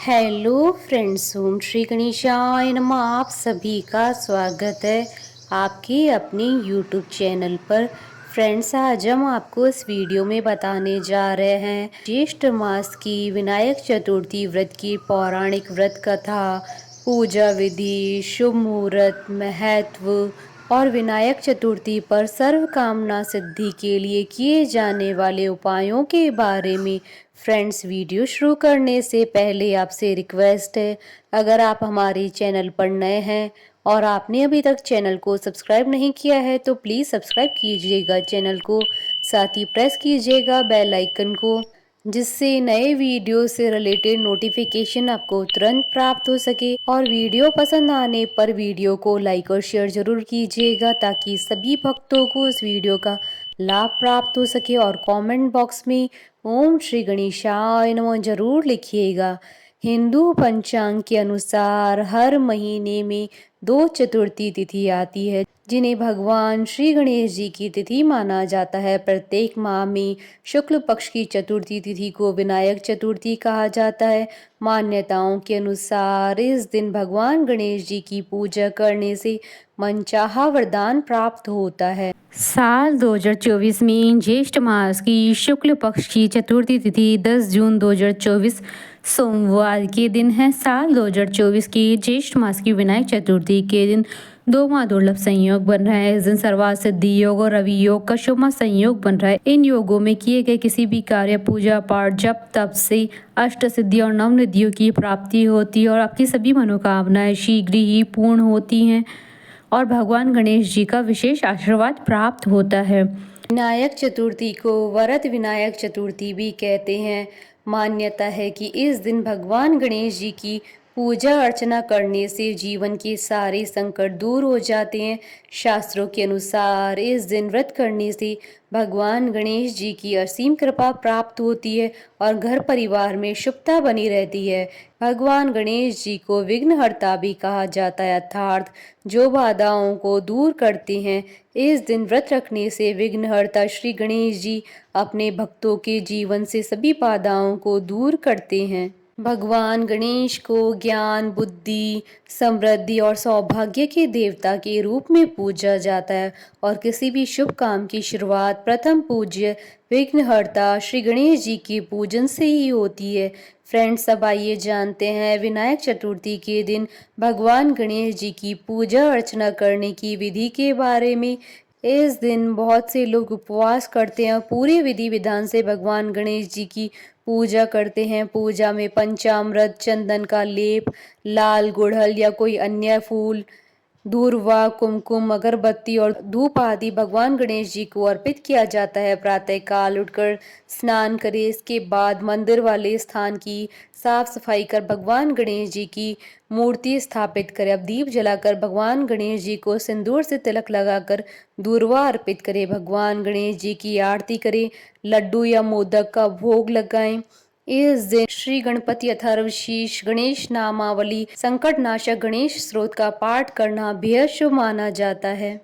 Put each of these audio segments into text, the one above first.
Hello friends, ओम श्री गणेशाय नमः। आप सभी का स्वागत है आपके अपने यूट्यूब चैनल पर। फ्रेंड्स, आज हम आपको इस वीडियो में बताने जा रहे हैं ज्येष्ठ मास की विनायक चतुर्थी व्रत की पौराणिक व्रत कथा, पूजा विधि, शुभ मुहूर्त, महत्व और विनायक चतुर्थी पर सर्व कामना सिद्धि के लिए किए जाने वाले उपायों के बारे में। फ्रेंड्स, वीडियो शुरू करने से पहले आपसे रिक्वेस्ट है, अगर आप हमारे चैनल पर नए हैं और आपने अभी तक चैनल को सब्सक्राइब नहीं किया है तो प्लीज़ सब्सक्राइब कीजिएगा चैनल को, साथ ही प्रेस कीजिएगा बेल आइकन को, जिससे नए वीडियो से रिलेटेड नोटिफिकेशन आपको तुरंत प्राप्त हो सके। और वीडियो पसंद आने पर वीडियो को लाइक और शेयर जरूर कीजिएगा ताकि सभी भक्तों को इस वीडियो का लाभ प्राप्त हो सके। और कमेंट बॉक्स में ओम श्री गणेशाय नमः जरूर लिखिएगा। हिंदू पंचांग के अनुसार हर महीने में 2 चतुर्थी तिथि आती है, जिन्हें भगवान श्री गणेश जी की तिथि माना जाता है। प्रत्येक माह में शुक्ल पक्ष की चतुर्थी तिथि को विनायक चतुर्थी कहा जाता है। मान्यताओं के अनुसार इस दिन भगवान गणेश जी की पूजा करने से मनचाहा वरदान प्राप्त होता है। साल 2024 में ज्येष्ठ मास की शुक्ल पक्ष की चतुर्थी तिथि 10 जून 2024 सोमवार के दिन है। साल 2024 की ज्येष्ठ मास की विनायक चतुर्थी के दिन 2 माह दुर्लभ संयोग बन रहा है। इस दिन सर्वार्थ सिद्धि योग और रवि योग का शुभ संयोग बन रहा है। इन योगों में किए गए किसी भी कार्य, पूजा पाठ, जप तप से अष्ट सिद्धि और नव निधियों की प्राप्ति होती है और आपकी सभी मनोकामनाएं शीघ्र ही पूर्ण होती हैं और भगवान गणेश जी का विशेष आशीर्वाद प्राप्त होता है। विनायक चतुर्थी को वरद विनायक चतुर्थी भी कहते हैं। मान्यता है कि इस दिन भगवान गणेश जी की पूजा अर्चना करने से जीवन के सारे संकट दूर हो जाते हैं। शास्त्रों के अनुसार इस दिन व्रत करने से भगवान गणेश जी की असीम कृपा प्राप्त होती है और घर परिवार में शुभता बनी रहती है। भगवान गणेश जी को विघ्नहर्ता भी कहा जाता है, अर्थात जो बाधाओं को दूर करते हैं। इस दिन व्रत रखने से विघ्नहर्ता श्री गणेश जी अपने भक्तों के जीवन से सभी बाधाओं को दूर करते हैं। भगवान गणेश को ज्ञान, बुद्धि, समृद्धि और सौभाग्य के देवता के रूप में पूजा जाता है और किसी भी शुभ काम की शुरुआत प्रथम पूज्य विघ्नहर्ता श्री गणेश जी के पूजन से ही होती है। फ्रेंड्स, अब आइए जानते हैं विनायक चतुर्थी के दिन भगवान गणेश जी की पूजा अर्चना करने की विधि के बारे में। इस दिन बहुत से लोग उपवास करते हैं, पूरे विधि विधान से भगवान गणेश जी की पूजा करते हैं। पूजा में पंचामृत, चंदन का लेप, लाल गुड़हल या कोई अन्य फूल, दूर्वा, कुमकुम, अगरबत्ती और धूप आदि भगवान गणेश जी को अर्पित किया जाता है। प्रातः काल उठकर स्नान करें, इसके बाद मंदिर वाले स्थान की साफ सफाई कर भगवान गणेश जी की मूर्ति स्थापित करें। अब दीप जलाकर भगवान गणेश जी को सिंदूर से तिलक लगाकर दूर्वा अर्पित करें। भगवान गणेश जी की आरती करें, लड्डू या मोदक का भोग लगाएं। इस दिन श्री गणपति अथर्वशीर्ष, गणेश नामावली, संकट नाशक गणेश स्रोत का पाठ करना बेहद शुभ माना जाता है।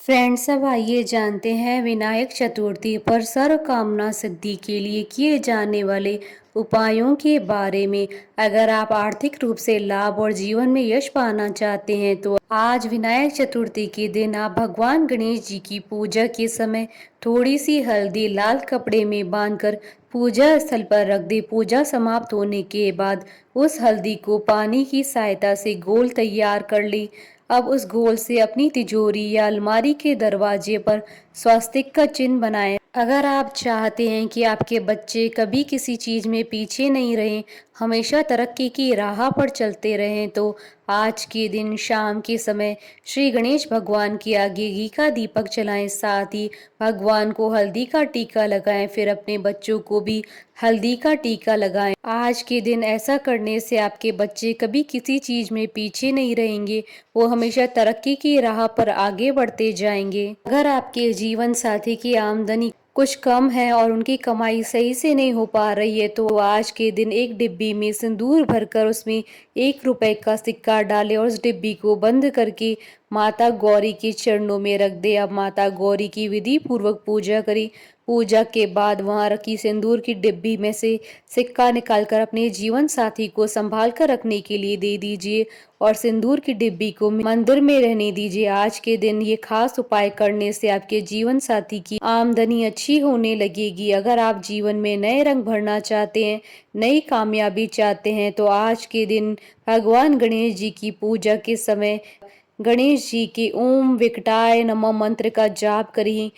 फ्रेंड्स, अब आइए जानते हैं विनायक चतुर्थी पर सर्व कामना सिद्धि के लिए किए जाने वाले उपायों के बारे में। अगर आप आर्थिक रूप से लाभ और जीवन में यश पाना चाहते हैं तो आज विनायक चतुर्थी के दिन आप भगवान गणेश जी की पूजा के समय थोड़ी सी हल्दी लाल कपड़े में बांधकर पूजा स्थल पर रख दे। पूजा समाप्त होने के बाद उस हल्दी को पानी की सहायता से गोल तैयार कर ले। अब उस घोल से अपनी तिजोरी या अलमारी के दरवाजे पर स्वास्तिक का चिन्ह बनाएं। अगर आप चाहते हैं कि आपके बच्चे कभी किसी चीज में पीछे नहीं रहें, हमेशा तरक्की की राह पर चलते रहें, तो आज के दिन शाम के समय श्री गणेश भगवान के आगे घी का दीपक जलाएं, साथ ही भगवान को हल्दी का टीका लगाएं, फिर अपने बच्चों को भी हल्दी का टीका लगाएं। आज के दिन ऐसा करने से आपके बच्चे कभी किसी चीज में पीछे नहीं रहेंगे, वो हमेशा तरक्की की राह पर आगे बढ़ते जाएंगे। अगर आपके जीवन साथी की आमदनी कुछ कम है और उनकी कमाई सही से नहीं हो पा रही है तो आज के दिन एक डिब्बी में सिंदूर भरकर उसमें 1 रुपए का सिक्का डालें और उस डिब्बी को बंद करके माता गौरी के चरणों में रख दे। अब माता गौरी की विधि पूर्वक पूजा करें। पूजा के बाद वहां रखी सिंदूर की डिब्बी में से सिक्का निकालकर अपने जीवन साथी को संभाल कर रखने के लिए दे दीजिए और सिंदूर की डिब्बी को मंदिर में रहने दीजिए। आज के दिन ये खास उपाय करने से आपके जीवन साथी की आमदनी अच्छी होने लगेगी। अगर आप जीवन में नए रंग भरना चाहते हैं, नई कामयाबी चाहते हैं, तो आज के दिन भगवान गणेश जी की पूजा के समय गणेश जी के ओम विकटाय नमः मंत्र का जाप करें।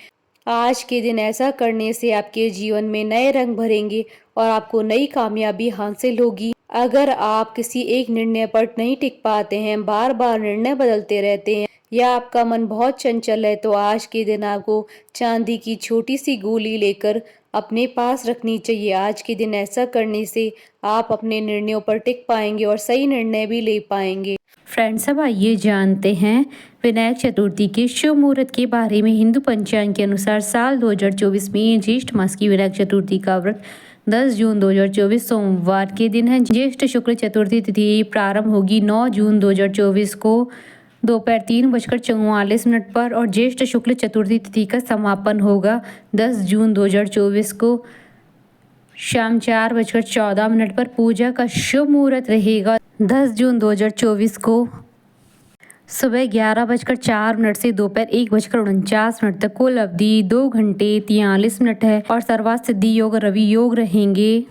आज के दिन ऐसा करने से आपके जीवन में नए रंग भरेंगे और आपको नई कामयाबी हासिल होगी। अगर आप किसी एक निर्णय पर नहीं टिक पाते हैं, बार बार निर्णय बदलते रहते हैं या आपका मन बहुत चंचल है, तो आज के दिन आपको चांदी की छोटी सी गोली लेकर अपने पास रखनी चाहिए। आज के दिन ऐसा करने से आप अपने निर्णयों पर टिक पाएंगे और सही निर्णय भी ले पाएंगे। फ्रेंड्स, अब आइए जानते हैं विनायक चतुर्थी के शुभ मुहूर्त के बारे में। हिंदू पंचांग के अनुसार साल 2024 में ज्येष्ठ मास की विनायक चतुर्थी का व्रत 10 जून 2024 सोमवार के दिन है। ज्येष्ठ शुक्ल चतुर्थी तिथि प्रारंभ होगी 9 जून 2024 को दोपहर 3:44 पर और ज्येष्ठ शुक्ल चतुर्थी तिथि का समापन होगा 10 जून 2024 को शाम 4:14 पर। पूजा का शुभ मुहूर्त रहेगा 10 जून 2024 को सुबह 11:04 से दोपहर 1:49 तक। कुल अवधि 2 घंटे 43 मिनट है और सर्वार्थ सिद्धि योग रवि योग रहेंगे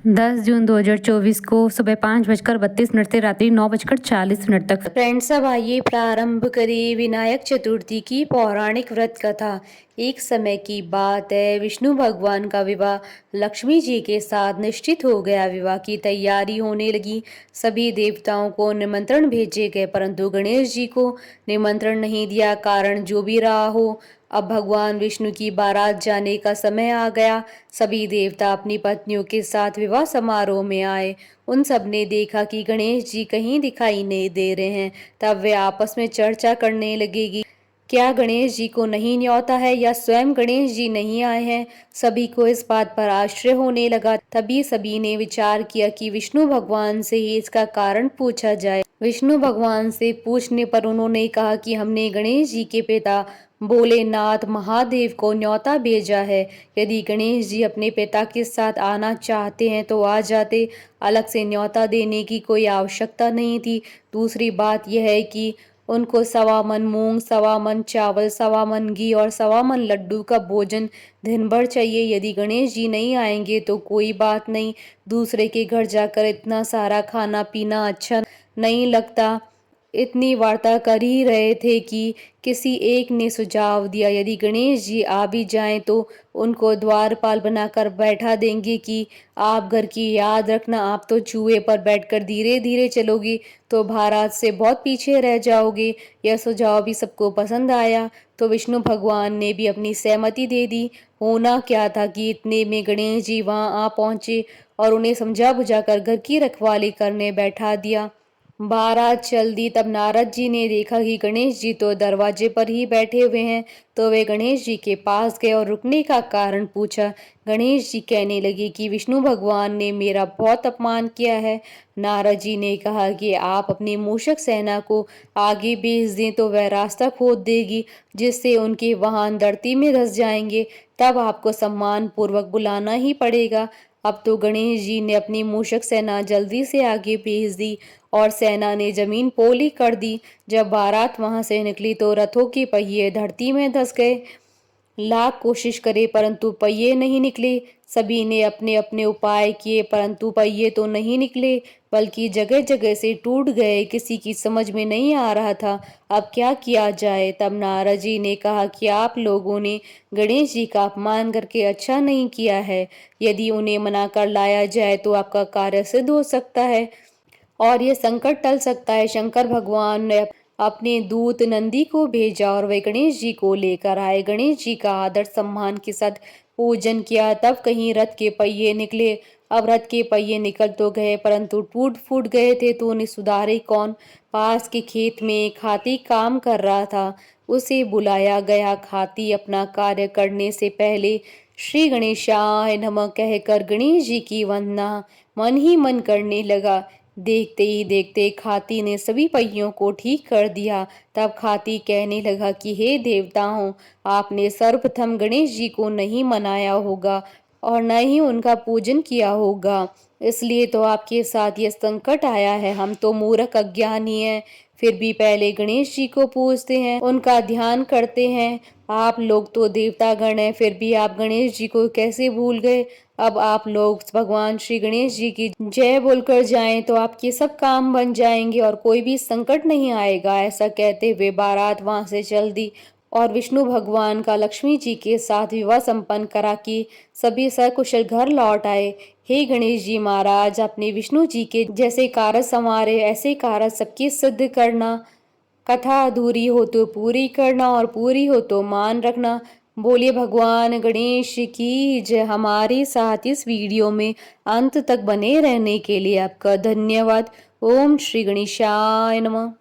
10 जून 2024 को सुबह 5:32 से रात्रि 9:40 तक। फ्रेंड्स, अब आइए प्रारंभ करें विनायक चतुर्थी की पौराणिक व्रत कथा। एक समय की बात है, विष्णु भगवान का विवाह लक्ष्मी जी के साथ निश्चित हो गया। विवाह की तैयारी होने लगी। सभी देवताओं को निमंत्रण भेजे गए, परंतु गणेश जी को निमंत्रण नहीं दिया। कारण जो भी रहा हो, अब भगवान विष्णु की बारात जाने का समय आ गया। सभी देवता अपनी पत्नियों के साथ विवाह समारोह में आए। उन सब ने देखा कि गणेश जी कहीं दिखाई नहीं दे रहे हैं। तब वे आपस में चर्चा करने लगेगी, क्या गणेश जी को नहीं न्योता है या स्वयं गणेश जी नहीं आए हैं। सभी को इस बात पर आश्चर्य होने लगा। तभी सभी ने विचार किया कि विष्णु भगवान से ही इसका कारण पूछा जाए। विष्णु भगवान से पूछने पर उन्होंने कहा कि हमने गणेश जी के पिता भोलेनाथ महादेव को न्योता भेजा है। यदि गणेश जी अपने पिता के साथ आना चाहते हैं तो आ जाते, अलग से न्योता देने की कोई आवश्यकता नहीं थी। दूसरी बात यह है कि उनको 1.25 मन मूंग, 1.25 मन चावल, 1.25 मन घी और 1.25 मन लड्डू का भोजन दिन भर चाहिए। यदि गणेश जी नहीं आएंगे तो कोई बात नहीं, दूसरे के घर जाकर इतना सारा खाना पीना अच्छा नहीं लगता। इतनी वार्ता कर ही रहे थे कि किसी एक ने सुझाव दिया, यदि गणेश जी आ भी जाएं तो उनको द्वारपाल बनाकर बैठा देंगे कि आप घर की याद रखना, आप तो चूहे पर बैठकर धीरे धीरे चलोगी तो बारात से बहुत पीछे रह जाओगे। यह सुझाव भी सबको पसंद आया तो विष्णु भगवान ने भी अपनी सहमति दे दी। होना क्या था कि इतने में गणेश जी वहां आ पहुंचे और उन्हें समझा बुझाकर घर की रखवाली करने बैठा दिया। बारात चल दी। तब नारद जी ने देखा कि गणेश जी तो दरवाजे पर ही बैठे हुए हैं, तो वे गणेश जी के पास गए और रुकने का कारण पूछा। गणेश जी कहने लगे कि विष्णु भगवान ने मेरा बहुत अपमान किया है। नारद जी ने कहा कि आप अपनी मूषक सेना को आगे भेज दें तो वह रास्ता खोद देगी, जिससे उनके वाहन धरती में धंस जाएंगे। तब आपको सम्मान पूर्वक बुलाना ही पड़ेगा। अब तो गणेश जी ने अपनी मूषक सेना जल्दी से आगे भेज दी और सेना ने जमीन पोली कर दी। जब बारात वहां से निकली तो रथों के पहिए धरती में धंस गए। लाख कोशिश करे परंतु पहिए नहीं निकले। सभी ने अपने अपने उपाय किए परंतु पहिए तो नहीं निकले, बल्कि जगह जगह से टूट गए। किसी की समझ में नहीं आ रहा था अब क्या किया जाए। तब नारद जी ने कहा कि आप लोगों ने गणेश जी का अपमान करके अच्छा नहीं किया है। यदि उन्हें मना कर लाया जाए तो आपका कार्य सिद्ध हो सकता है और ये संकट टल सकता है। शंकर भगवान ने अपने दूत नंदी को भेजा और वे गणेश जी को लेकर आए। गणेश जी का आदर सम्मान के साथ पूजन किया। तब कहीं रथ के पहिए निकले। अब रथ के पहिए निकल तो गए परंतु टूट फूट गए थे, तो उन्हें सुधारे कौन। पास के खेत में एक हाथी काम कर रहा था, उसे बुलाया गया। हाथी अपना कार्य करने से पहले श्री गणेशाय नमः कहकर गणेश जी की वंदना मन ही मन करने लगा। देखते ही देखते खाती ने सभी पहियों को ठीक कर दिया। तब खाती कहने लगा कि हे देवताओं, आपने सर्वप्रथम गणेश जी को नहीं मनाया होगा और न ही उनका पूजन किया होगा, इसलिए तो आपके साथ ये संकट आया है। हम तो मूर्ख अज्ञानी हैं, फिर भी पहले गणेश जी को पूजते हैं, उनका ध्यान करते हैं। आप लोग तो देवता गण हैं, फिर भी आप गणेश जी को कैसे भूल गए? अब आप लोग भगवान श्री गणेश जी की जय बोलकर जाएं तो आपके सब काम बन जाएंगे और कोई भी संकट नहीं आएगा। ऐसा कहते हुए बारात वहां से चल दी और विष्णु भगवान का लक्ष्मी जी के साथ विवाह संपन्न करा कि सभी सकुशल घर लौट आए। हे गणेश जी महाराज, अपने विष्णु जी के जैसे कार्य संवारे ऐसे कार्य सबके सिद्ध करना। कथा अधूरी हो तो पूरी करना और पूरी हो तो मान रखना। बोलिए भगवान गणेश की जय। हमारे साथ इस वीडियो में अंत तक बने रहने के लिए आपका धन्यवाद। ओम श्री गणेशाय नमः।